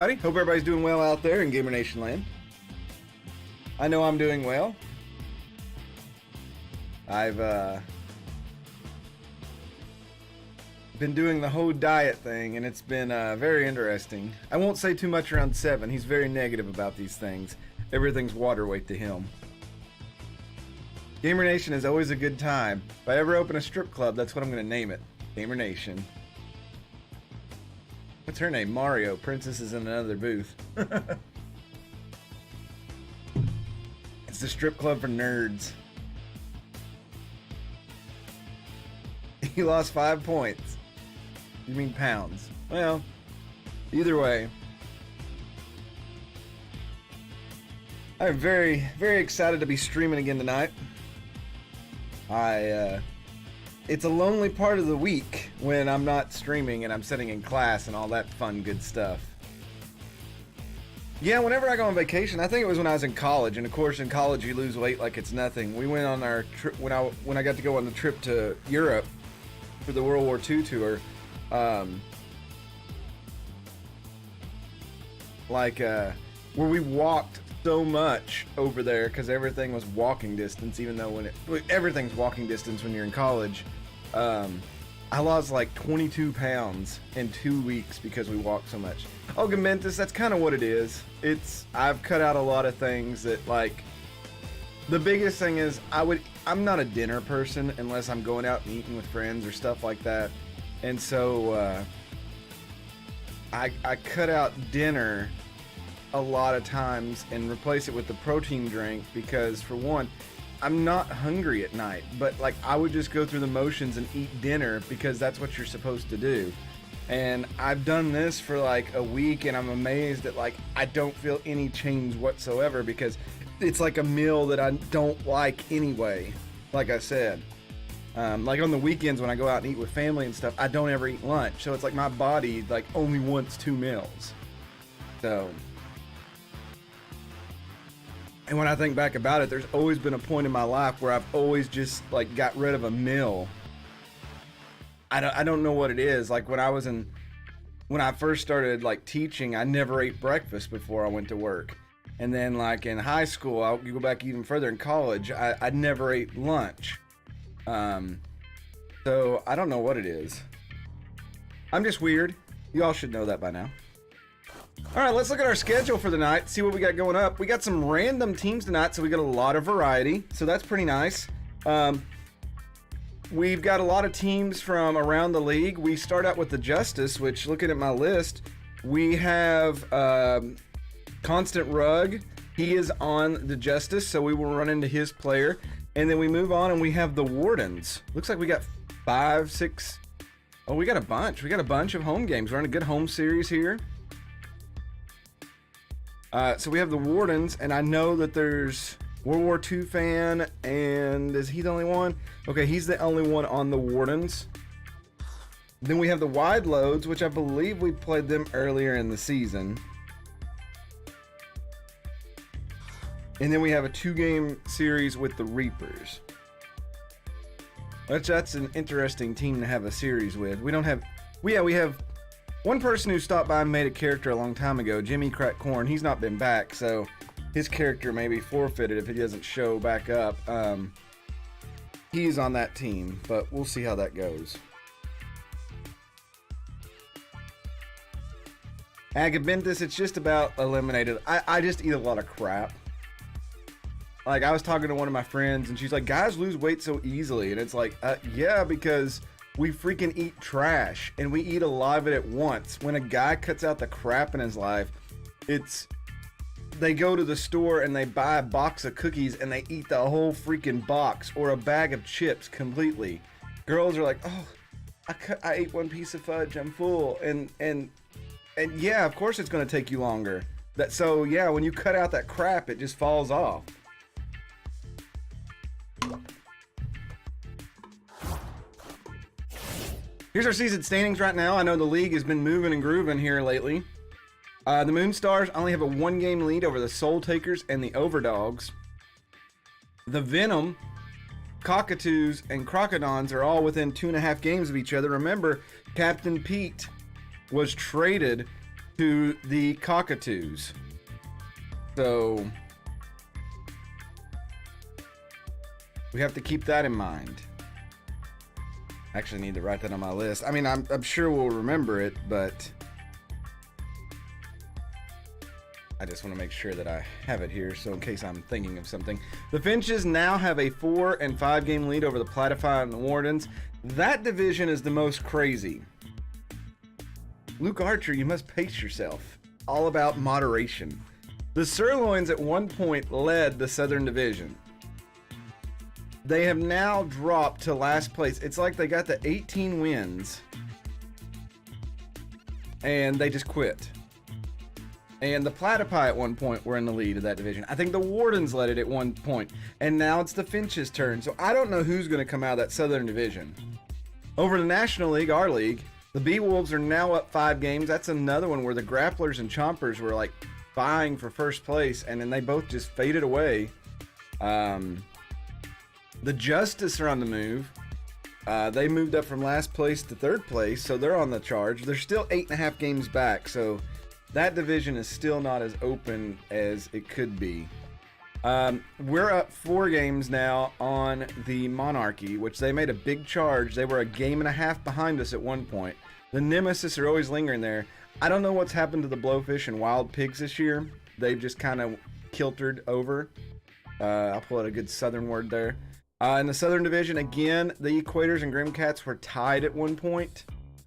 Howdy, hope everybody's doing well out there in Gamer Nation land. I know I'm doing well. I've been doing the whole diet thing, and it's been very interesting. I won't say too much around 7. He's very negative about these things. Everything's water weight to him. Gamer Nation is always a good time. If I ever open a strip club, that's what I'm going to name it. Gamer Nation. What's her name? Mario. Princess is in another booth. It's the strip club for nerds. He lost 5 points. You mean pounds? Well, either way. I'm very, very excited to be streaming again tonight. It's a lonely part of the week when I'm not streaming and I'm sitting in class and all that fun, good stuff. Yeah, whenever I go on vacation, I think it was when I was in college, and of course in college you lose weight like it's nothing. We went on our trip when I got to go on the trip to Europe for the World War II tour. Where we walked so much over there because everything was walking distance, even though everything's walking distance when you're in college. I lost like 22 pounds in 2 weeks because we walked so much. Oh, Gamentus, that's kind of what it is. I've cut out a lot of things that, like, the biggest thing is I'm not a dinner person unless I'm going out and eating with friends or stuff like that. And so I cut out dinner a lot of times and replace it with the protein drink because, for one, I'm not hungry at night, but like I would just go through the motions and eat dinner because that's what you're supposed to do. And I've done this for like a week, and I'm amazed that like I don't feel any change whatsoever because it's like a meal that I don't like anyway. Like I said, like on the weekends when I go out and eat with family and stuff, I don't ever eat lunch. So it's like my body like only wants 2 meals. So, and when I think back about it, there's always been a point in my life where I've always just like got rid of a meal. I don't know what it is. Like when I first started like teaching, I never ate breakfast before I went to work. And then like in high school, you go back even further in college, I never ate lunch. So I don't know what it is. I'm just weird. You all should know that by now. All right, let's look at our schedule for the night, see what we got going up. We got some random teams tonight, so we got a lot of variety, so that's pretty nice. We've got a lot of teams from around the league. We start out with the Justice, which, looking at my list, we have Constant Rug. He is on the Justice, so we will run into his player. And then we move on, and we have the Wardens. Looks like we got 5, 6... Oh, we got a bunch. We got a bunch of home games. We're in a good home series here. So we have the Wardens, and I know that there's World War II fan, and is he the only one? Okay, he's the only one on the Wardens. Then we have the Wide Loads, which I believe we played them earlier in the season. And then we have a 2-game series with the Reapers. That's an interesting team to have a series with. We have one person who stopped by and made a character a long time ago, Jimmy Crack Corn. He's not been back, so his character may be forfeited if he doesn't show back up. He's on that team, but we'll see how that goes. Agabentus, it's just about eliminated. I just eat a lot of crap. Like, I was talking to one of my friends, and she's like, guys lose weight so easily. And it's like, yeah, because we freaking eat trash, and we eat a lot of it at once. When a guy cuts out the crap in his life, they go to the store and they buy a box of cookies and they eat the whole freaking box, or a bag of chips completely. Girls are like, oh, I ate one piece of fudge, I'm full. And yeah, of course it's going to take you longer. So yeah, when you cut out that crap, it just falls off. Here's our season standings right now. I know the league has been moving and grooving here lately. The Moonstars only have a 1-game lead over the Soul Takers and the Overdogs. The Venom, Cockatoos, and Crocodons are all within 2.5 games of each other. Remember, Captain Pete was traded to the Cockatoos. So we have to keep that in mind. I actually need to write that on my list. I mean, I'm sure we'll remember it, but I just want to make sure that I have it here, so in case I'm thinking of something. The Finches now have a 4 and 5 game lead over the Platypi and the Wardens. That division is the most crazy. Luke Archer, you must pace yourself. All about moderation. The Sirloins at one point led the Southern Division. They have now dropped to last place. It's like they got the 18 wins and they just quit. And the Platypi at one point were in the lead of that division. I think the Wardens led it at one point. And now it's the Finches' turn. So I don't know who's going to come out of that Southern Division. Over the National League, our league, the Beewolves are now up 5 games. That's another one where the Grapplers and Chompers were like vying for first place. And then they both just faded away. The Justice are on the move. They moved up from last place to 3rd place. So they're on the charge. They're still 8.5 games back. So that division is still not as open as it could be. We're up 4 games now on the Monarchy, which they made a big charge. They were a game and a half behind us at one point. The Nemesis are always lingering there. I don't know what's happened to the Blowfish and Wild Pigs this year. They've just kind of kiltered over. I'll pull out a good Southern word there. In the Southern Division, again, the Equators and Grimcats were tied at one point.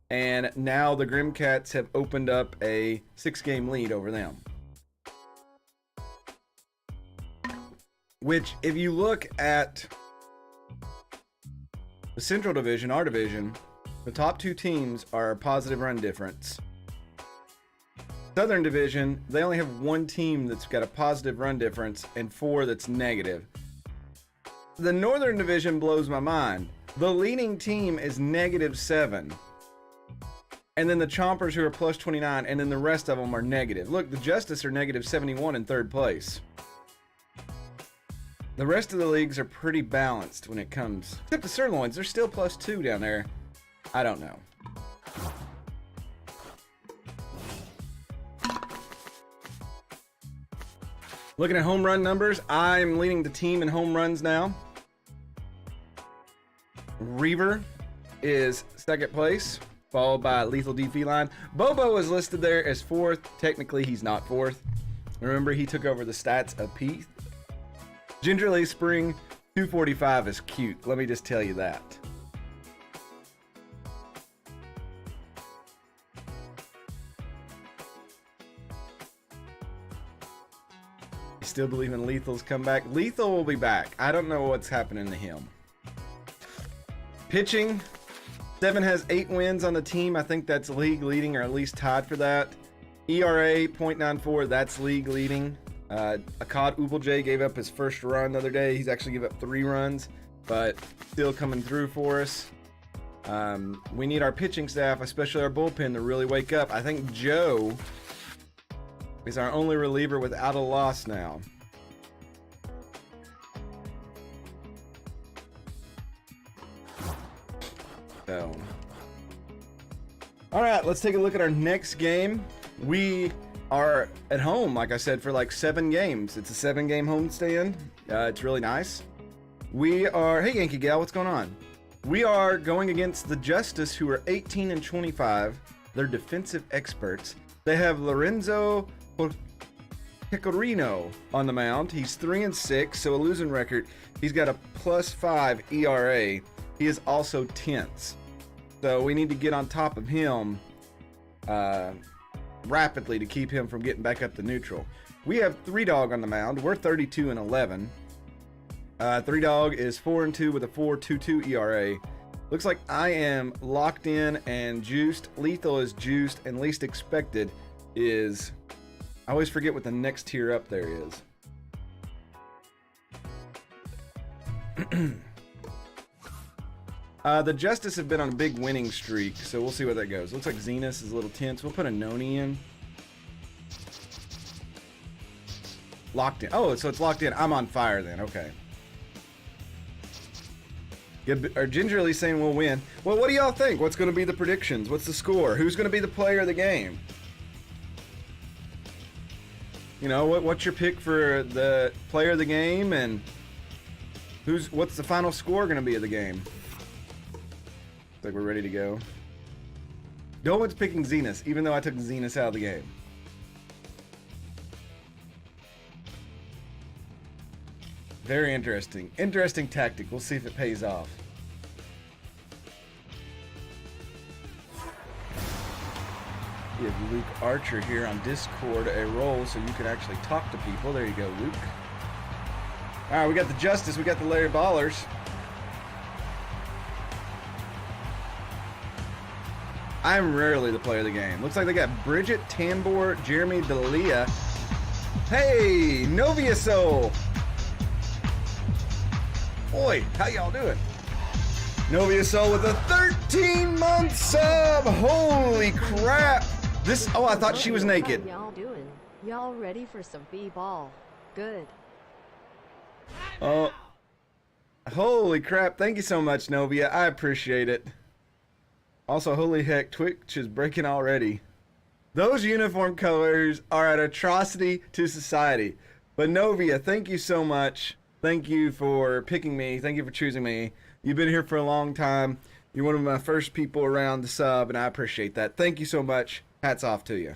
And now the Grimcats have opened up a 6-game lead over them. Which, if you look at the Central Division, our division, the top 2 teams are a positive run difference. Southern Division, they only have 1 team that's got a positive run difference and 4 that's negative. The Northern Division blows my mind. The leading team is -7. And then the Chompers who are plus 29, and then the rest of them are negative. Look, the Justice are -71 in 3rd place. The rest of the leagues are pretty balanced when it comes, except the Sirloins, they're still plus 2 down there. I don't know. Looking at home run numbers, I'm leading the team in home runs now. Reaver is 2nd place, followed by Lethal D Feline. Bobo is listed there as 4th. Technically, he's not 4th. Remember, he took over the stats of Pete. Gingerly Spring 245 is cute. Let me just tell you that. You still believe in Lethal's comeback? Lethal will be back. I don't know what's happening to him. Pitching. 7 has 8 wins on the team. I think that's league leading, or at least tied for that. ERA 0.94, that's league leading. Akkad Ubalj gave up his first run the other day. He's actually gave up 3 runs, but still coming through for us. We need our pitching staff, especially our bullpen, to really wake up. I think Joe is our only reliever without a loss now. So, all right, let's take a look at our next game. We are at home, like I said, for like 7 games. It's a 7-game homestand. It's really nice. We are, hey Yankee Gal, what's going on? We are going against the Justice, who are 18 and 25. They're defensive experts. They have Lorenzo Pecorino on the mound. He's 3 and 6, so a losing record. He's got a +5 ERA. He is also tense. So we need to get on top of him rapidly to keep him from getting back up to neutral. We have 3 Dog on the mound. We're 32 and 11. 3 Dog is 4 and 2 with a 4.22 ERA. Looks like I am locked in and juiced. Lethal is juiced, and least expected is, I always forget what the next tier up there is. The Justice have been on a big winning streak, so we'll see where that goes. Looks like Zenus is a little tense. We'll put a Noni in. Locked in. Oh, so it's locked in. I'm on fire then. Okay. Or Gingerly saying we'll win. Well, what do y'all think? What's going to be the predictions? What's the score? Who's going to be the player of the game? You know, what's your pick for the player of the game, and what's the final score going to be of the game? Looks like we're ready to go. No one's picking Zenus, even though I took Zenus out of the game. Very interesting. Interesting tactic. We'll see if it pays off. We have Luke Archer here on Discord, a role so you can actually talk to people. There you go, Luke. Alright, we got the Justice, we got the Larry Ballers. I'm rarely the player of the game. Looks like they got Bridget, Tambor, Jeremy, Dalia. Hey, Novia Soul! Boy, how y'all doing? Novia Soul with a 13-month sub! Holy crap! Oh, I thought she was naked. How y'all doing? Y'all ready for some b-ball? Good. Oh, holy crap. Thank you so much, Novia. I appreciate it. Also, holy heck, Twitch is breaking already. Those uniform colors are an atrocity to society. But Novia, thank you so much. Thank you for picking me. Thank you for choosing me. You've been here for a long time. You're one of my first people around the sub, and I appreciate that. Thank you so much. Hats off to you.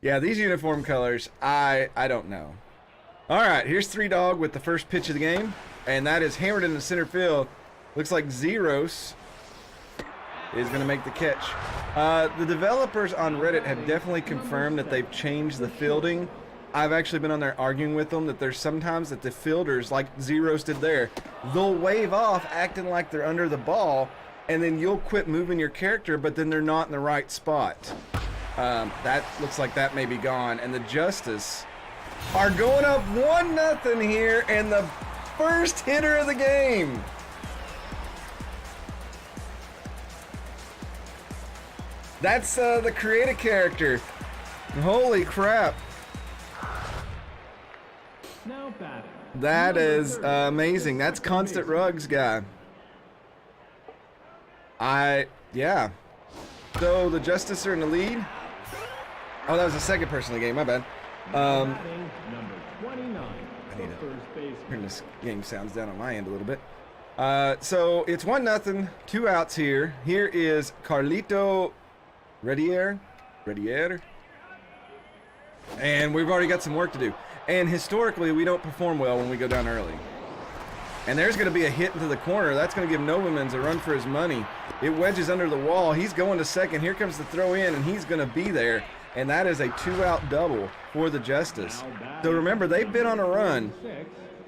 Yeah, these uniform colors, I don't know. All right, here's 3-Dog with the first pitch of the game, and that is hammered into center field. Looks like Zeros is going to make the catch. The developers on Reddit have definitely confirmed that they've changed the fielding. I've actually been on there arguing with them that there's sometimes that the fielders, like Zeros did there, they'll wave off acting like they're under the ball, and then you'll quit moving your character, but then they're not in the right spot. That looks like that may be gone, and the Justice are going up 1-0 here, and the first hitter of the game. That's the creative character. Holy crap. That is amazing. That's Constant Rugs guy. Yeah. So the Justice are in the lead. Oh, that was the second person in the game. My bad. I need to turn this game sounds down on my end a little bit. So it's 1-0, 2 outs here. Here is Carlito Redier. And we've already got some work to do. And historically, we don't perform well when we go down early. And there's going to be a hit into the corner. That's going to give Novemans a run for his money. It wedges under the wall. He's going to second. Here comes the throw in, and he's going to be there. And that is a 2-out double for the Justice. So remember, they've been on a run.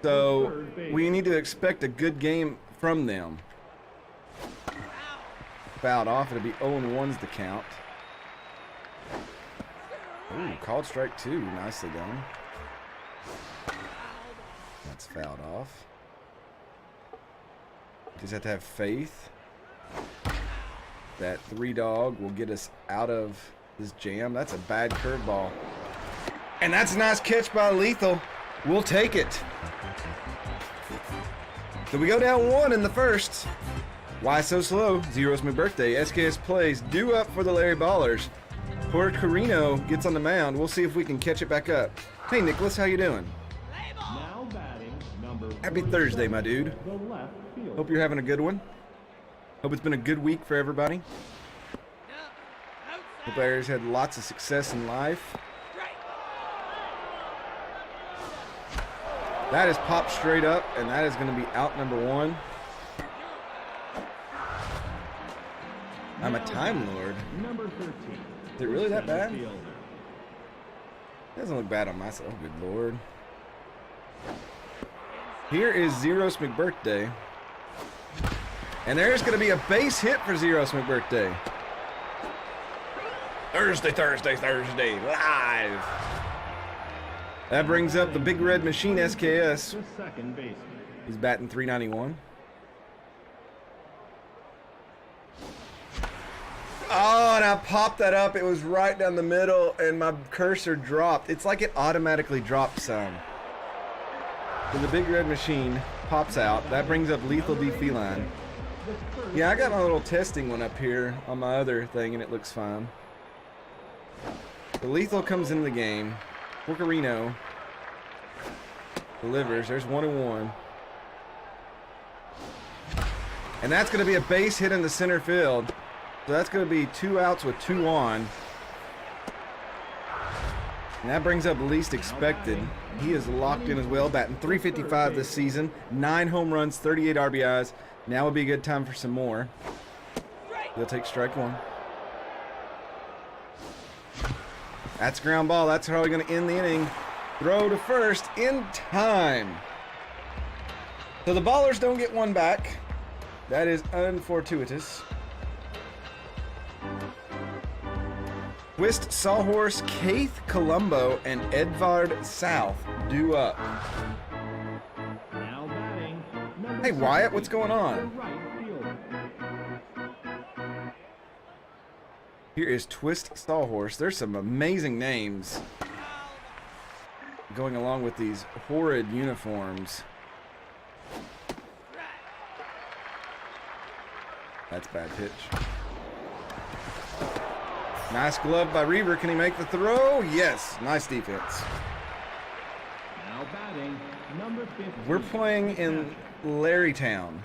So we need to expect a good game from them. Fouled off. It'll be 0-1's the count. Ooh, called strike 2. Nicely done. That's fouled off. Just have to have faith that 3-Dog will get us out of this jam. That's a bad curveball. And that's a nice catch by Lethal. We'll take it. So we go down 1 in the first. Why so slow? Zero's my birthday. SKS Plays due up for the Larry Ballers. Porter Carino gets on the mound. We'll see if we can catch it back up. Hey, Nicholas, how you doing? Happy Thursday, my dude. Hope you're having a good one. Hope it's been a good week for everybody. Hope everybody's had lots of success in life. That is popped straight up, and that is going to be out number 1. I'm a Time Lord. Is it really that bad? It doesn't look bad on myself. Oh, good Lord. Here is Zeros McBirthday. And there's going to be a base hit for Zeros McBirthday. Thursday, live. That brings up the Big Red Machine SKS. He's batting .391. Oh, and I popped that up. It was right down the middle, and my cursor dropped. It's like it automatically dropped some. So the Big Red Machine pops out. That brings up Lethal D Feline. Yeah, I got my little testing one up here on my other thing, and it looks fine. The Lethal comes in the game. Porcarino delivers. There's 1-1. And that's going to be a base hit in the center field. So that's going to be 2 outs with 2 on. And that brings up least expected. He is locked in as well, batting .355 this season. 9 home runs, 38 RBIs. Now would be a good time for some more. He'll take strike 1. That's ground ball. That's probably going to end the inning. Throw to first in time. So the Ballers don't get one back. That is unfortuitous. Twist Sawhorse, Keith Colombo, and Edvard South due up. Now batting, Hey Wyatt, what's going on? Here is Twist Sawhorse. There's some amazing names going along with these horrid uniforms. That's bad pitch. Nice glove by Reaver. Can he make the throw? Yes. Nice defense. Now batting, number 15. We're playing in Larrytown.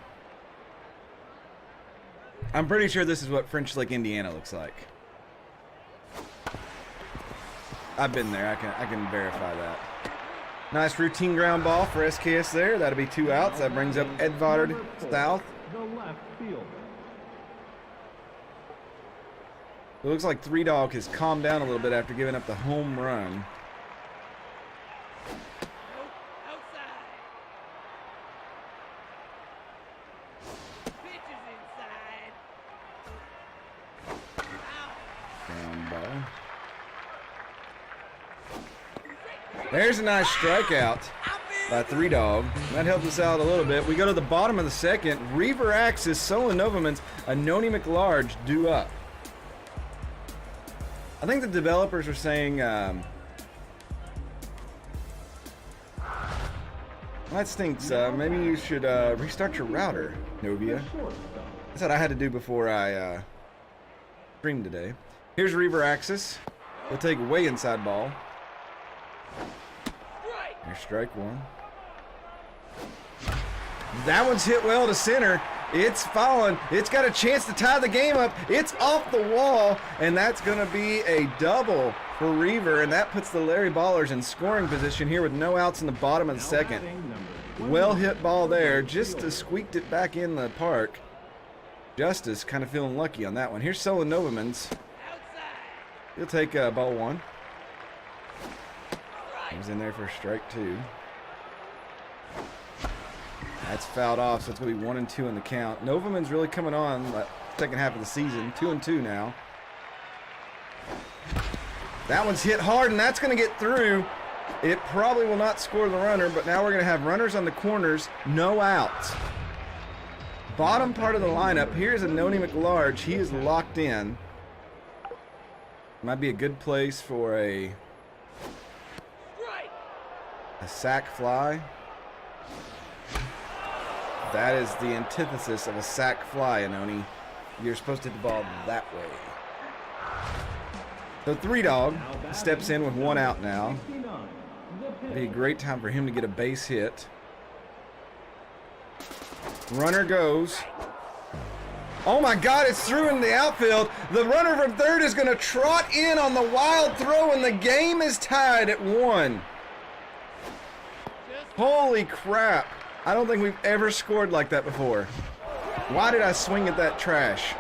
I'm pretty sure this is what French Lick, Indiana looks like. I've been there. I can verify that. Nice routine ground ball for SKS there. That'll be 2 outs. That brings up Edvard South. The left field. It looks like 3 Dog has calmed down a little bit after giving up the home run. Ground ball. There's a nice strikeout by 3 Dog. That helped us out a little bit. We go to the bottom of the second. Reaver Axis, Solon Novamans, Anoni McLarge due up. I think the developers are saying, that stinks. Maybe you should restart your router, Novia. That's what I had to do before I streamed today. Here's Reaver Axis. We'll take way inside ball. There's strike 1. That one's hit well to center. It's fallen. It's got a chance to tie the game up. It's off the wall, and that's going to be a double for Reaver, and that puts the Larry Ballers in scoring position here with no outs in the bottom of the second. Well hit ball there. Just squeaked it back in the park. Justice kind of feeling lucky on that one. Here's Solon Novamans. He'll take ball 1. He's in there for strike 2. That's fouled off, so it's going to be 1-2 in the count. Novaman's really coming on the second half of the season. 2-2 now. That one's hit hard, and that's going to get through. It probably will not score the runner, but now we're going to have runners on the corners, no outs. Bottom part of the lineup, here's Anoni McLarge. He is locked in. Might be a good place for a sac fly. That is the antithesis of a sac fly, Anoni. You're supposed to hit the ball that way. So 3 Dog steps in with 1 out now. It'd be a great time for him to get a base hit. Runner goes. Oh my God, it's through in the outfield. The runner from third is going to trot in on the wild throw, and the game is tied at 1. Holy crap. I don't think we've ever scored like that before. Why did I swing at that trash?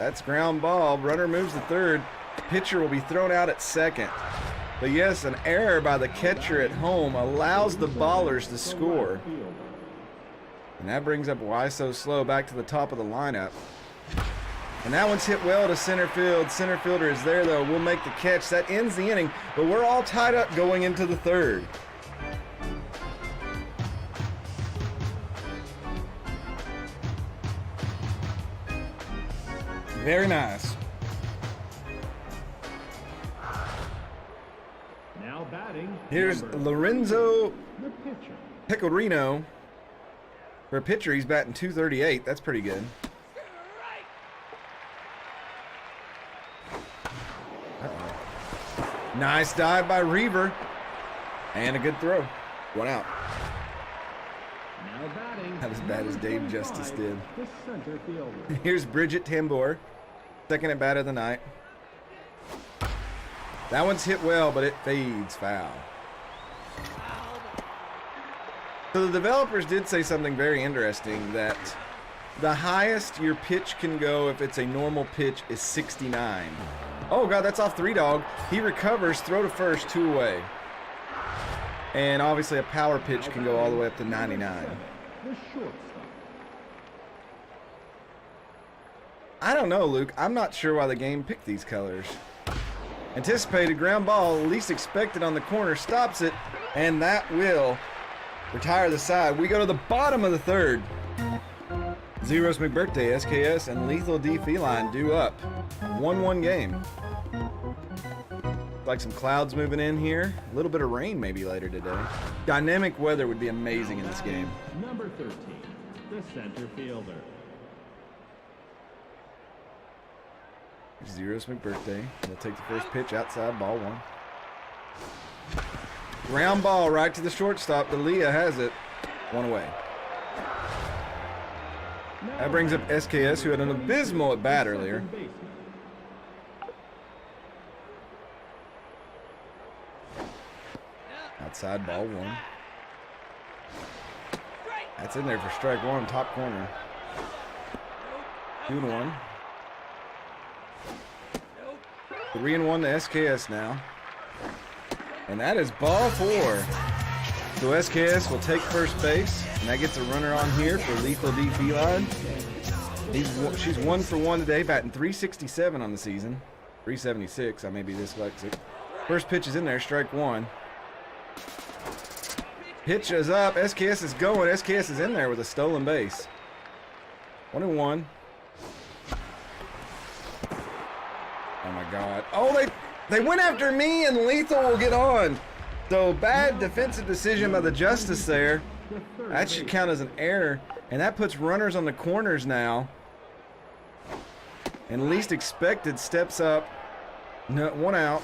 That's ground ball. Runner moves to third. Pitcher will be thrown out at second. But yes, an error by the catcher at home allows the Ballers to score. And that brings up Why So Slow back to the top of the lineup. And that one's hit well to center field. Center fielder is there, though. We'll make the catch. That ends the inning, but we're all tied up going into the third. Very nice. Now batting. Here's Lorenzo Pecorino. For a pitcher, he's batting .238. That's pretty good. Uh-oh. Nice dive by Reaver. And a good throw. 1 out. Now batting. Not as bad as Dave number Justice 25, did. The center fielder. Here's Bridget Tambor. Second at bat of the night. That one's hit well, but it fades foul. So the developers did say something very interesting, that the highest your pitch can go if it's a normal pitch is 69. Oh God, that's off 3-dog. He recovers, throw to first, 2 away. And obviously a power pitch can go all the way up to 99. The shortstop. I don't know, Luke. I'm not sure why the game picked these colors. Anticipated ground ball, least expected on the corner, stops it, and that will retire the side. We go to the bottom of the third. Zeros McBirthday, SKS, and Lethal D Feline due up. 1-1 game. Like some clouds moving in here. A little bit of rain maybe later today. Dynamic weather would be amazing in this game. Number 13, the center fielder. Zeros McBirthday. He'll take the first pitch outside, ball 1. Ground ball right to the shortstop. Delia has it. 1 away. That brings up SKS, who had an abysmal at bat earlier. Outside, ball 1. That's in there for strike 1, top corner. 2-1. 3-1 to SKS now. And that is ball 4. So SKS will take first base, and that gets a runner on here for Lethal D Feline. She's 1 for 1 today, batting .367 on the season. .376, I may be dyslexic. First pitch is in there, strike 1. Pitch is up, SKS is going. SKS is in there with a stolen base. 1-1. Oh my God. Oh, they went after me, and Lethal will get on. So bad defensive decision by the Justice there. That should count as an error. And that puts runners on the corners now. And least expected steps up. No, 1 out.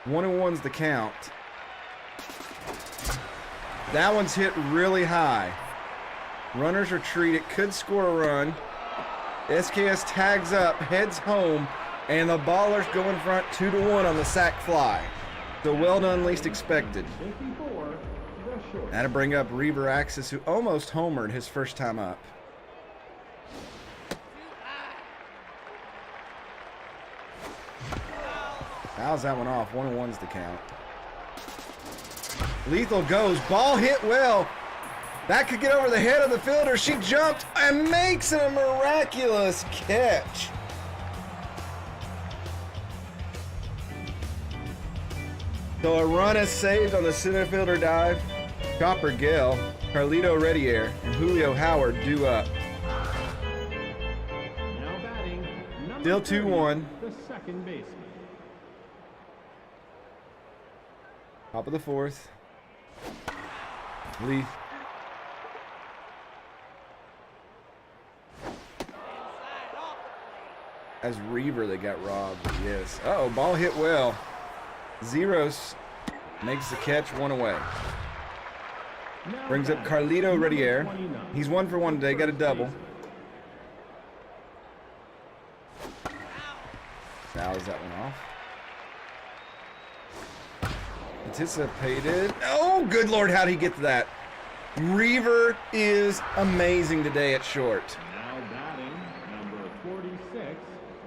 1-1's the count. That one's hit really high. Runners retreat. It could score a run. SKS tags up, heads home, and the Ballers go in front 2-1 on the sac fly. So well done, least expected. That'll bring up Reaver Axis, who almost homered his first time up. Fouls that one off. 1-1's the count. Lethal goes. Ball hit well. That could get over the head of the fielder. She jumped and makes a miraculous catch. So a run is saved on the center fielder dive. Chopper Gale, Carlito Redier, and Julio Howard due up. Now batting, Still 2-1. the second baseman. Top of the 4th. Lee. As Reaver, they got robbed. Yes. Uh-oh, ball hit well. Zeros makes the catch, 1 away. Now Brings up batting, Carlito number Redier. 29, He's 1 for 1 today, got a double. Fouls that one off. Anticipated. Oh, good Lord, how'd he get to that? Reaver is amazing today at short. Now batting, number 46,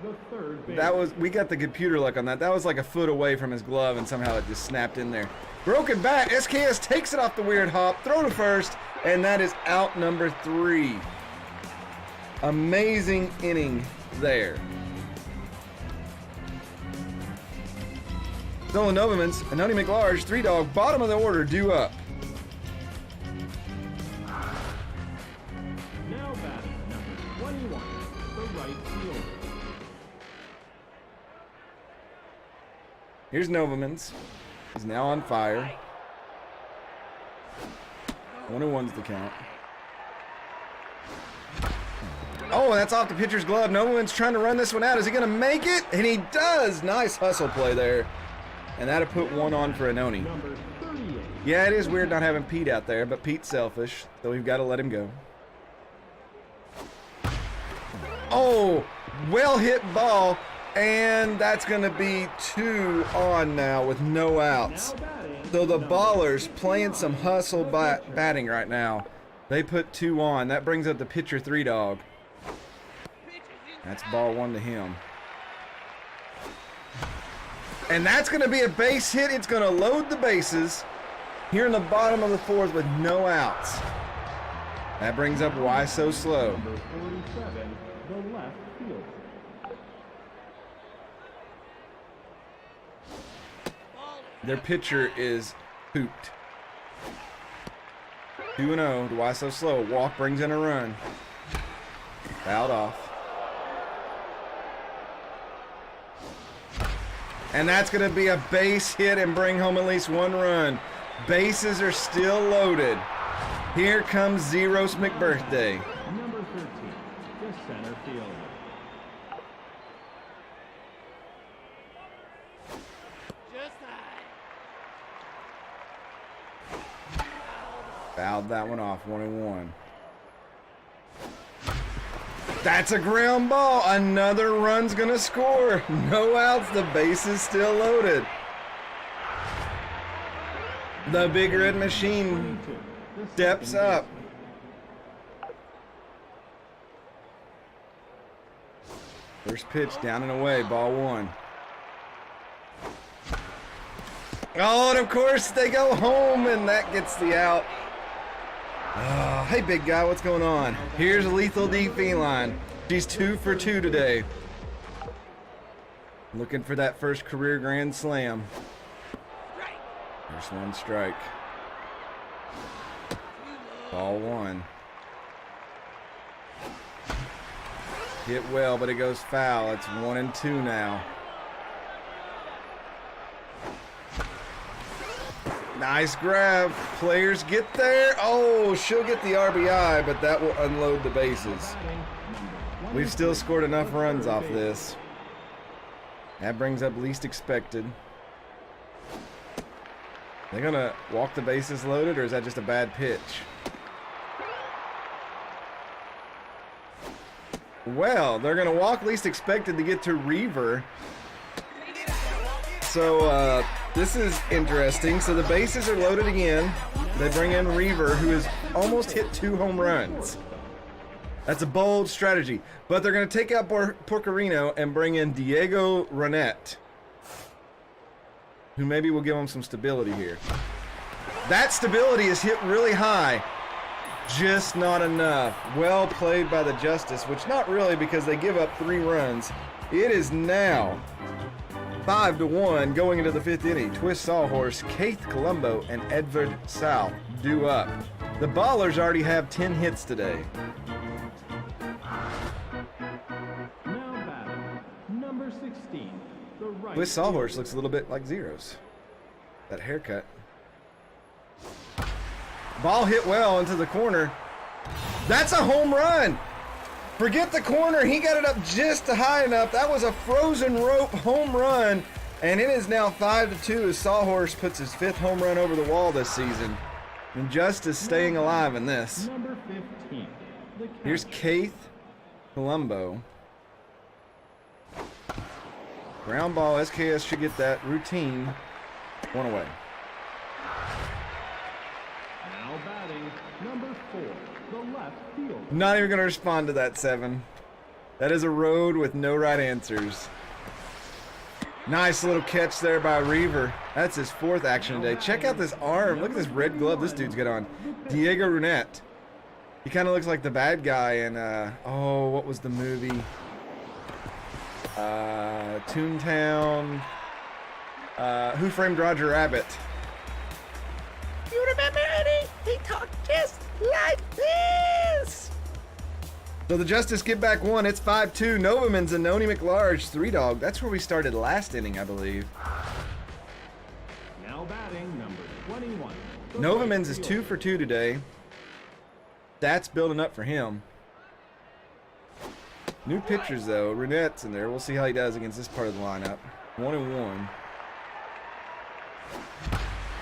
the third baseman. That was, we got the computer luck on that. That was like a foot away from his glove, and somehow it just snapped in there. Broken bat. SKS takes it off the weird hop, throw to first, and that is out number 3. Amazing inning there. Stolen Noblemans, Anoni McLarge, 3-dog, bottom of the order, due up. Now batting, number 21, the right fielder. Here's Noblemans. He's now on fire. 1-1's the count. Oh, that's off the pitcher's glove. Noblemans trying to run this one out. Is he going to make it? And he does. Nice hustle play there. And that'll put one on for Anoni. Number 38. Yeah, it is weird not having Pete out there, but Pete's selfish, so we've got to let him go. Oh, well hit ball, and that's going to be 2 on now with no outs. Now batting, So the number Ballers playing some hustle batting right now. They put 2 on. That brings up the pitcher 3 dog. That's ball 1 to him. And that's going to be a base hit. It's going to load the bases here in the bottom of the 4th with no outs. That brings up Why So Slow. number 47, the left fielder. Their pitcher is pooped. 2-0 to Why So Slow. Walk brings in a run. Fouled off. And that's going to be a base hit and bring home at least 1 run. Bases are still loaded. Here comes Zeros McBirthday. Number 13, the center fielder. Fouled that one off, 1-1. That's a ground ball. Another run's gonna score. No outs. The base is still loaded. The Big Red Machine 22, the steps second up. First pitch down and away, ball 1. Oh, and of course they go home, and that gets the out. Oh, hey, big guy, what's going on? Here's Lethal D Feline. She's 2 for 2 today. Looking for that first career grand slam. There's 1 strike. Ball 1. Hit well, but it goes foul. It's 1-2 now. Nice grab. Players get there. Oh, she'll get the RBI, but that will unload the bases. We've still scored enough runs off this. That brings up least expected. They're going to walk the bases loaded, or is that just a bad pitch? Well, they're going to walk least expected to get to Reaver. So, this is interesting. So the bases are loaded again. They bring in Reaver, who has almost hit 2 home runs. That's a bold strategy. But they're going to take out Porcarino and bring in Diego Ranette, who maybe will give them some stability here. That stability is hit really high. Just not enough. Well played by the Justice, which not really, because they give up 3 runs. It is now 5-1 going into the 5th inning. Twist Sawhorse, Keith Colombo, and Edward South due up. The Ballers already have 10 hits today. Now batting, number 16, the right Twist Sawhorse fielder. looks a little bit like Zeros. That haircut. Ball hit well into the corner. That's a home run. Forget the corner. He got it up just high enough. That was a frozen rope home run. And it is now 5-2 as Sawhorse puts his 5th home run over the wall this season. And Justice staying alive in this. Number 15, the Here's catcher. Keith Colombo. Ground ball. SKS should get that routine. 1 away. Now batting, number 4, the left fielder. Not even going to respond to that, 7. That is a road with no right answers. Nice little catch there by Reaver. That's his 4th action today. Check out this arm. Look at this red glove this dude's got on. Diego Runette. He kind of looks like the bad guy in, oh, what was the movie? Toontown. Who Framed Roger Rabbit? You remember Eddie? He talked just like this. So the Justice give back 1. It's 5-2. Novamans and Noni McLarge, 3 dog. That's where we started last inning, I believe. Now batting, number 21, the Novamans right is 2 fielder. for 2 today. That's building up for him. New pitchers though. Runette's in there. We'll see how he does against this part of the lineup. 1-1.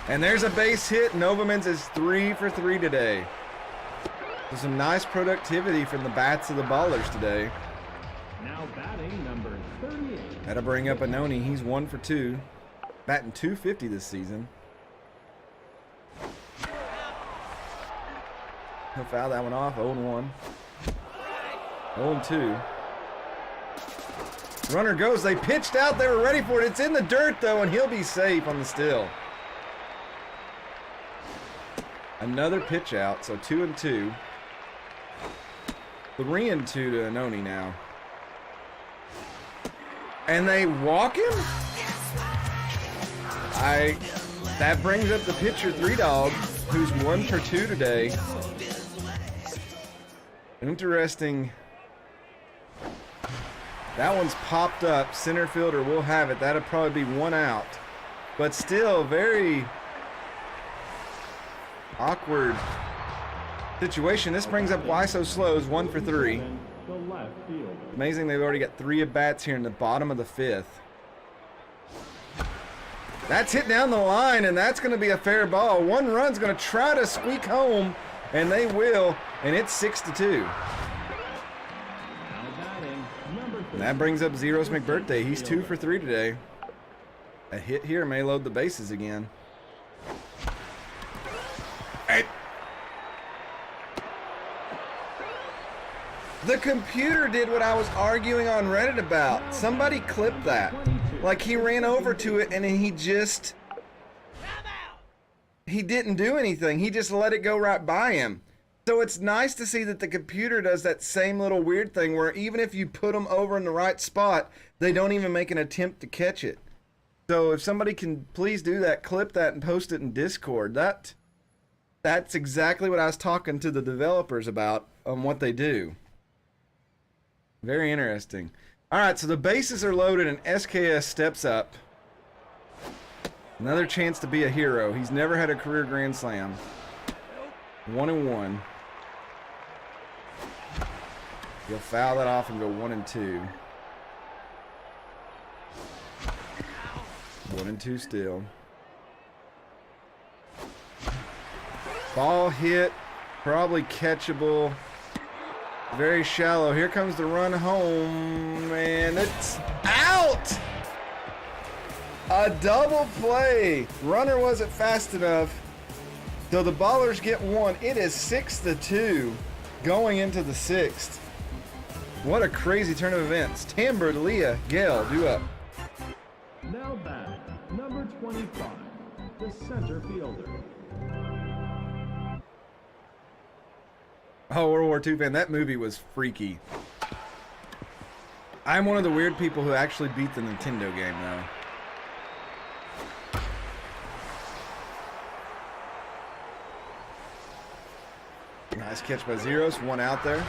And there's a base hit. Novamans is 3 for 3 today. So some nice productivity from the bats of the ballers today. Now batting number 38. That'll bring up Anoni. He's 1 for 2. Batting .250 this season. He'll foul that one off. 0-1. 0-2. Runner goes. They pitched out. They were ready for it. It's in the dirt, though, and he'll be safe on the steal. Another pitch out, so 2-2. 3-2 to Anoni now. And they walk him? That brings up the pitcher, 3-Dog, who's 1 for 2 today. Interesting. That one's popped up. Center fielder will have it. That'll probably be 1 out. But still, very awkward situation. This brings up Why So Slow's 1 for 3. The left field. Amazing they've already got 3 at-bats here in the bottom of the 5th. That's hit down the line, and that's going to be a fair ball. 1 run's going to try to squeak home, and they will, and it's 6-2. And that brings up Zeros McBirthday. He's 2 for 3 today. A hit here may load the bases again. Hey. The computer did what I was arguing on Reddit about. Somebody clipped that. Like, he ran over to it and he didn't do anything. He just let it go right by him. So it's nice to see that the computer does that same little weird thing where even if you put them over in the right spot, they don't even make an attempt to catch it. So if somebody can please do that, clip that and post it in Discord. That's exactly what I was talking to the developers about on what they do. Very interesting. All right, so the bases are loaded and SKS steps up. Another chance to be a hero. He's never had a career grand slam. 1-1. He'll foul that off and go 1-2. 1-2 still. Ball hit, probably catchable. Very shallow. Here comes the run home, and it's out! A double play. Runner wasn't fast enough. So the Ballers get 1. It is 6-2 going into the 6th. What a crazy turn of events. Tamber, Leah, Gale, due up. Now batting number 25, the center fielder. Oh, World War II fan, that movie was freaky. I'm one of the weird people who actually beat the Nintendo game, though. Nice catch by Zeros. 1 out there.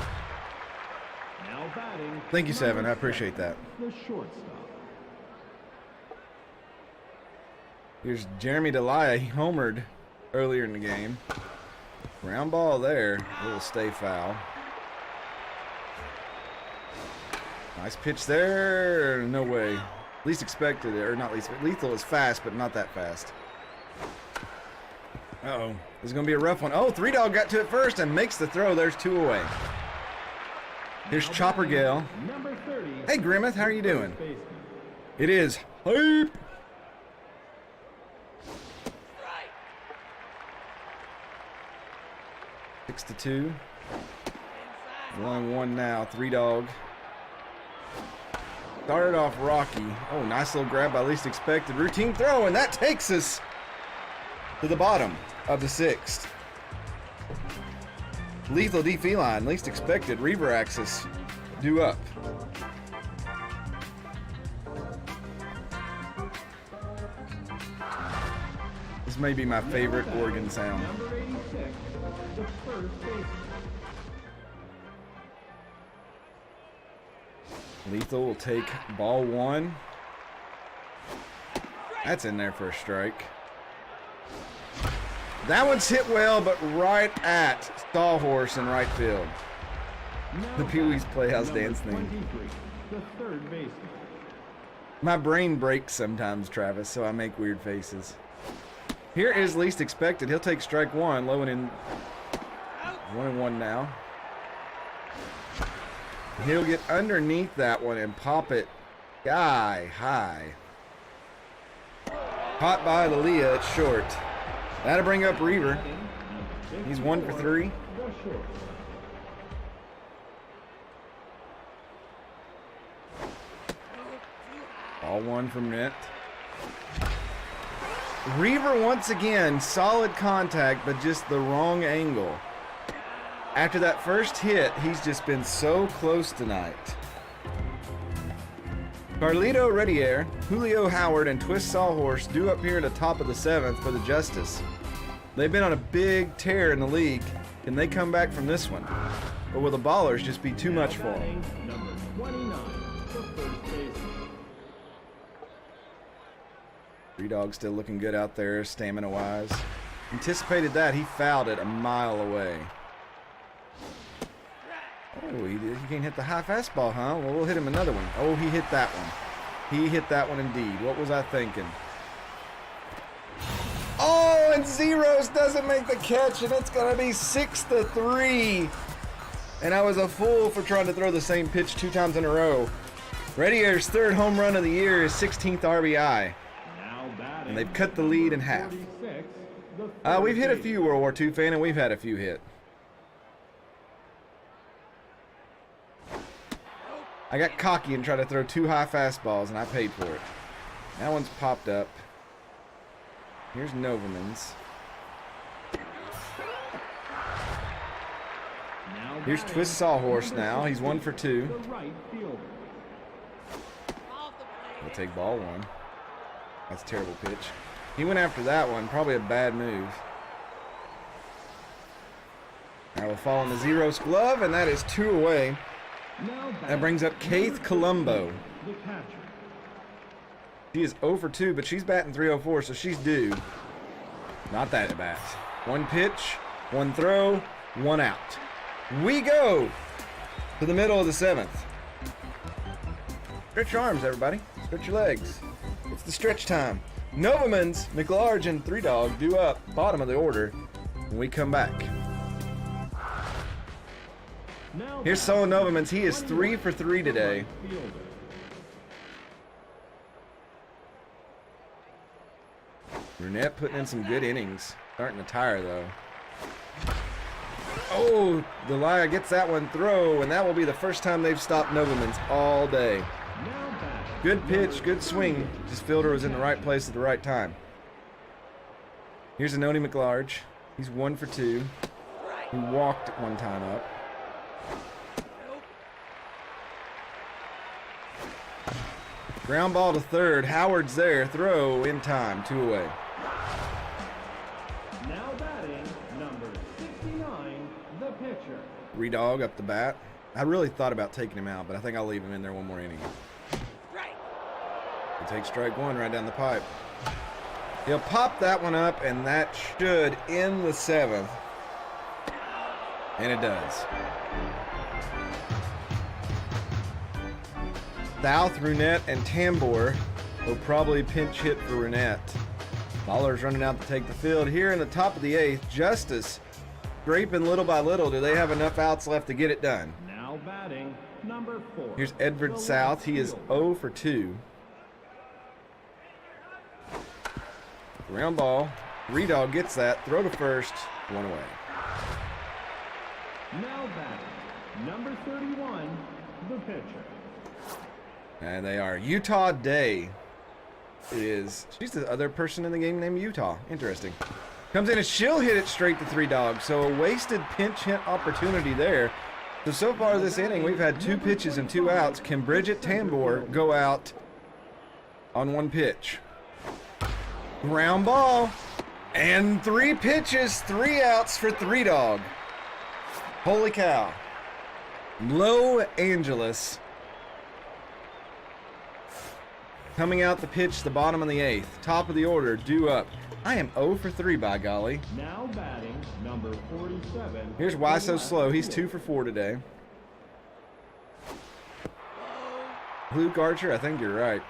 Now batting. Thank you, Seven. I appreciate that. The shortstop. Here's Jeremy Delia. He homered earlier in the game. Ground ball there. A little stay foul. Nice pitch there. No way. Least expected, or not least. Lethal is fast, but not that fast. Uh-oh. This is going to be a rough one. Oh, 3-Dog got to it first and makes the throw. There's 2 away. Here's Chopper Gale. Number 30. Hey, Grimmeth. How are you doing? It is hype. Right. 6-2. 1-1 now. 3-Dog. Started off rocky. Oh, nice little grab by least expected. Routine throw, and that takes us to the bottom of the 6th. Lethal D Feline, least expected. Reaver Axis, due up. This may be my favorite organ sound. Number 86, the first baseman. Lethal will take ball 1. That's in there for a strike. That one's hit well, but right at Stallhorse in right field. The Pee-wee's Playhouse dance theme. The third baseman. My brain breaks sometimes, Travis, so I make weird faces. Here is least expected. He'll take strike one, low and in 1-1 now. He'll get underneath that one and pop it sky high. Hot by the Leah, it's short. That'll bring up Reaver. He's 1 for 3. Ball one from net. Reaver once again, solid contact, but just the wrong angle. After that first hit, he's just been so close tonight. Carlito Redier, Julio Howard, and Twist Sawhorse due up here at the top of the 7th for the Justice. They've been on a big tear in the league. Can they come back from this one? Or will the Ballers just be too much for them? Number 29, the first baseman. Three Dog still looking good out there, stamina-wise. Anticipated that. He fouled it a mile away. Oh, he can't hit the high fastball, huh? Well, we'll hit him another one. Oh, he hit that one. He hit that one indeed. What was I thinking? Oh, and Zeros doesn't make the catch, and it's going to be 6-3. And I was a fool for trying to throw the same pitch 2 times in a row. Redier's 3rd home run of the year, his 16th RBI. And they've cut the lead in half. We've hit a few, World War II fan, and we've had a few hit. I got cocky and tried to throw 2 high fastballs, and I paid for it. That one's popped up. Here's Noverman's. Here's Twist Sawhorse now. He's 1 for 2. We'll take ball 1. That's a terrible pitch. He went after that one. Probably a bad move. That will fall in the Zeros glove, and that is 2 away. That brings up Keith Colombo. She is 0 for 2, but she's batting .304, so she's due. Not that at bat. 1 pitch, 1 throw, 1 out. We go to the middle of the 7th. Stretch your arms, everybody. Stretch your legs. It's the stretch time. Novamans, McLarge, and 3 Dog due up, bottom of the order, when we come back. Here's Solo Novamans. He is 3 for 3 today. Brunette putting in some good innings. Starting to tire, though. Oh, Delia gets that one throw, and that will be the first time they've stopped Novamans all day. Good pitch, good swing. Just fielder was in the right place at the right time. Here's Anoni McLarge. He's 1 for 2. He walked one time up. Ground ball to 3rd. Howard's there. Throw in time. 2 away. Now batting, number 69, the pitcher. 3 Dog up the bat. I really thought about taking him out, but I think I'll leave him in there 1 more inning. He'll take strike 1 right down the pipe. He'll pop that one up, and that should end the 7th. And it does. South, Runette, and Tambor will probably pinch hit for Runette. Ballers running out to take the field. Here in the top of the 8th, Justice scraping little by little. Do they have enough outs left to get it done? Now batting, number 4. Here's Edward South. He is 0 for 2. Ground ball. 3 Dog gets that. Throw to first. 1 away. Now batting, number 31, the pitcher. And they are Utah Day. She's the other person in the game named Utah. Interesting. Comes in and she'll hit it straight to 3 Dog. So a wasted pinch hit opportunity there. So far this inning, we've had 2 pitches and 2 outs. Can Bridget Tambor go out on 1 pitch? Ground ball. And 3 pitches, 3 outs for 3 Dog. Holy cow. Los Angeles. Coming out the pitch, the bottom of the 8th. Top of the order, due up. I am 0 for 3, by golly. Now batting, number 47. Here's Why So Slow. He's 2 for 4 today. Luke Archer, I think you're right.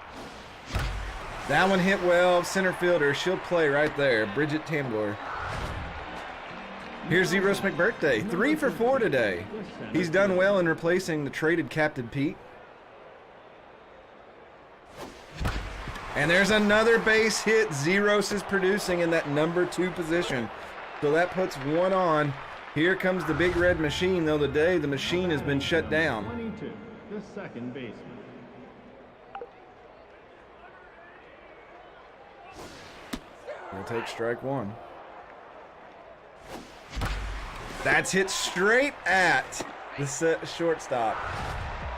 That one hit well. Center fielder. She'll play right there. Bridget Tambler. Here's Zeros McBirthday. 3 for 4 today. He's done well in replacing the traded Captain Pete. And there's another base hit. Zeros is producing in that number 2 position. So that puts 1 on. Here comes the big red machine, though today the machine has been shut down. 22, the second baseman. We'll take strike 1. That's hit straight at the shortstop.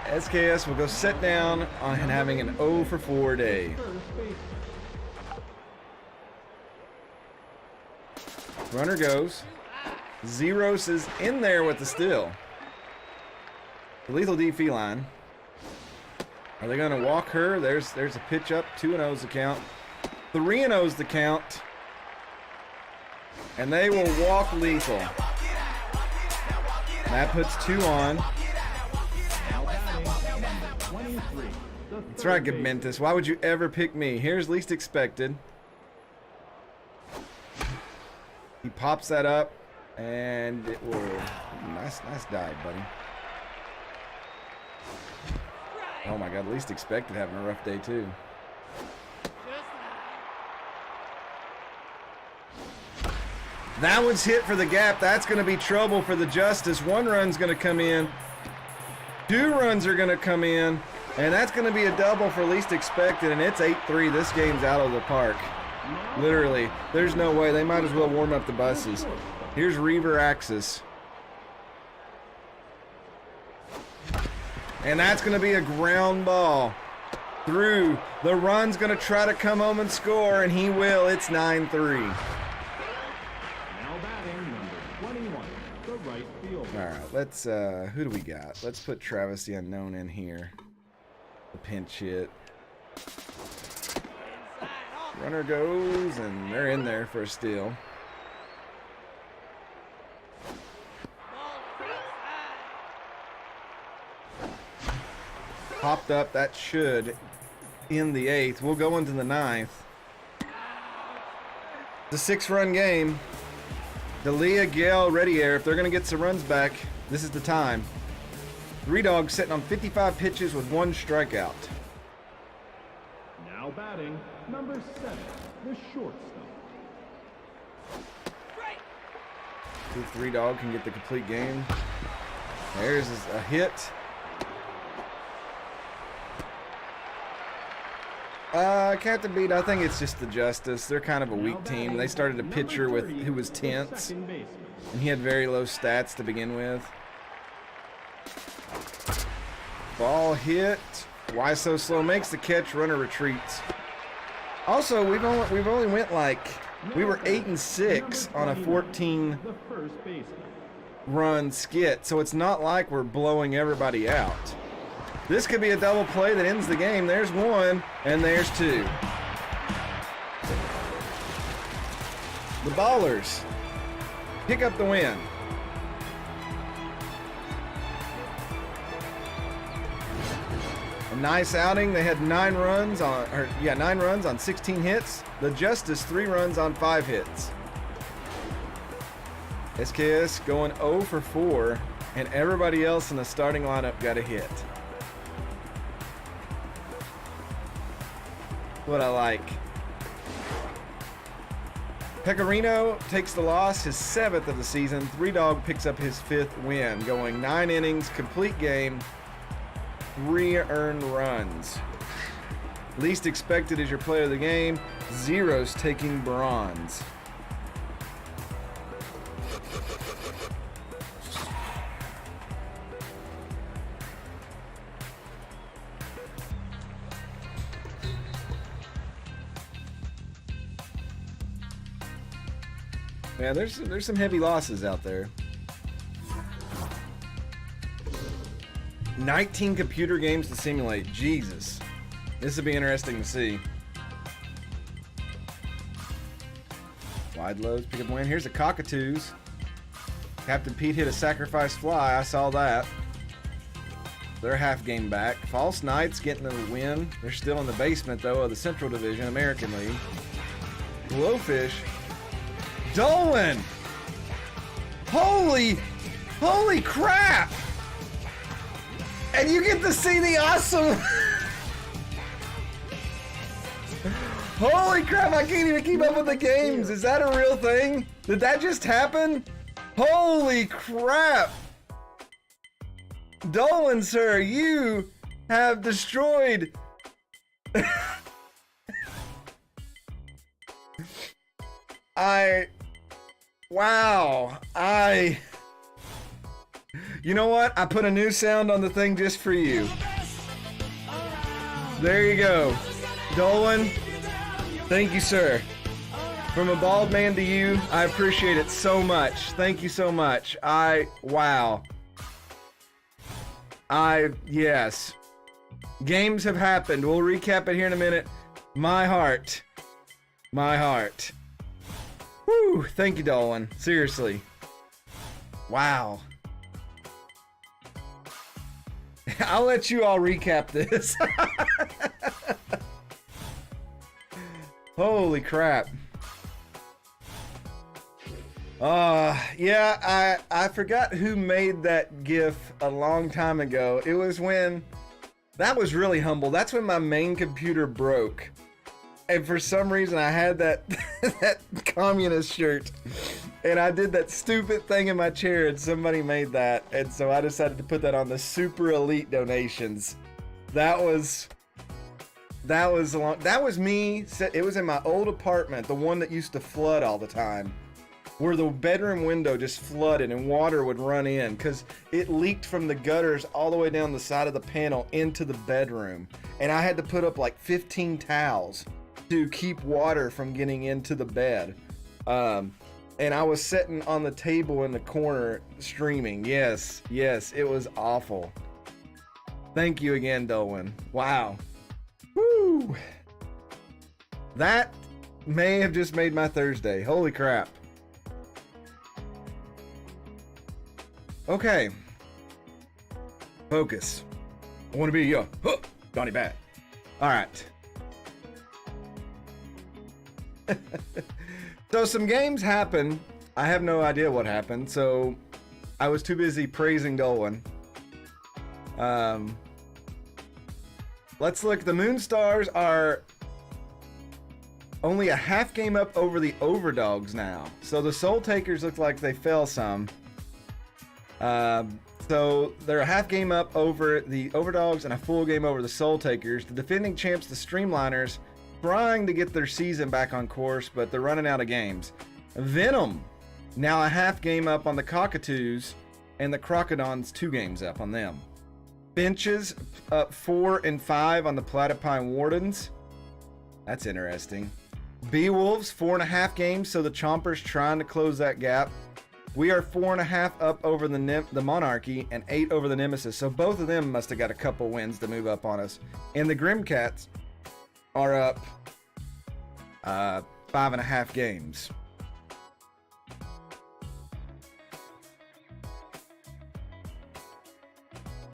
SKS will go set down on having an 0 for 4 day. Runner goes. Zeros is in there with the steal. The Lethal D feline. Are they going to walk her? There's a pitch up. 2-0's the count. 3-0's the count. And they will walk Lethal. That puts 2 on. That's right, Gabmentis. Why would you ever pick me? Here's least expected. He pops that up, and it will. Nice dive, buddy. Oh my God, least expected having a rough day too. That one's hit for the gap. That's going to be trouble for the Justice. 1 run's going to come in. 2 runs are going to come in. And that's going to be a double for least expected. And it's 8-3. This game's out of the park. Literally. There's no way. They might as well warm up the buses. Here's Reaver Axis. And that's going to be a ground ball through. The run's going to try to come home and score. And he will. It's 9-3. All right, let's, who do we got? Let's put Travis the Unknown in here. The pinch hit. Runner goes, and they're in there for a steal. Popped up, that should end the 8th. We'll go into the 9th. It's a 6-run game. Dalia, Gale, Ready Air, if they're going to get some runs back, this is the time. 3 Dogs sitting on 55 pitches with 1 strikeout. Now batting, number 7, the shortstop. See if 3 Dog can get the complete game. There's a hit. Captain Beat, I think it's just the Justice. They're kind of a weak team. They started a pitcher with who was tense, and he had very low stats to begin with. Ball hit. Why so slow? Makes the catch. Runner retreats. Also, we've only went like we were 8-6 on a 14-run skit, so it's not like we're blowing everybody out. This could be a double play that ends the game. There's 1, and there's 2. The Ballers pick up the win. A nice outing. They had 9 runs on 16 hits. The Justice 3 runs on 5 hits. SKS going 0 for 4, and everybody else in the starting lineup got a hit. What I like. Pecorino takes the loss, his 7th of the season. 3 Dog picks up his 5th win, going 9 innings, complete game, 3 earned runs. Least expected is your player of the game. Zeros taking bronze. Yeah, there's some heavy losses out there. 19 computer games to simulate. Jesus. This would be interesting to see. Wide loads, pick up a win. Here's the Cockatoos. Captain Pete hit a sacrifice fly. I saw that. They're a half game back. False Knights getting the win. They're still in the basement, though, of the Central Division, American League. Blowfish. Dolan! Holy crap! And you get to see the awesome... Holy crap, I can't even keep up with the games. Is that a real thing? Did that just happen? Holy crap! Dolan, sir, you have destroyed... Wow. You know what? I put a new sound on the thing just for you. There you go. Dolan, thank you, sir. From a bald man to you, I appreciate it so much. Thank you so much. Wow. Yes. Games have happened. We'll recap it here in a minute. My heart. Whew, thank you, Dolan. Seriously. Wow. I'll let you all recap this. Holy crap. Yeah, I forgot who made that GIF a long time ago. It was when, that was really humble. That's when my main computer broke. And for some reason I had that that communist shirt. And I did that stupid thing in my chair and somebody made that. And so I decided to put that on the super elite donations. That was me. It was in my old apartment, the one that used to flood all the time, where the bedroom window just flooded and water would run in because it leaked from the gutters all the way down the side of the panel into the bedroom. And I had to put up like 15 towels to keep water from getting into the bed. And I was sitting on the table in the corner streaming. Yes, it was awful. Thank you again, Dolan. Wow. Woo! That may have just made my Thursday. Holy crap. Okay. Focus. I want to be your Donnie Bad. All right. So some games happened. I have no idea what happened, so I was too busy praising Dolan. Let's look. The Moonstars are only a half game up over the Overdogs now. So the Soul Takers look like they fell some. So they're a half game up over the Overdogs and a full game over the Soul Takers. The defending champs, the Streamliners, trying to get their season back on course, but they're running out of games. Venom, now a half game up on the Cockatoos, and the Crocodons 2 games up on them. Benches up 4 and 5 on the Platypine Wardens. That's interesting. Beewolves 4.5 games, so the Chompers trying to close that gap. We are 4.5 up over the Monarchy and 8 over the Nemesis, so both of them must have got a couple wins to move up on us. And the Grimcats are up 5.5 games.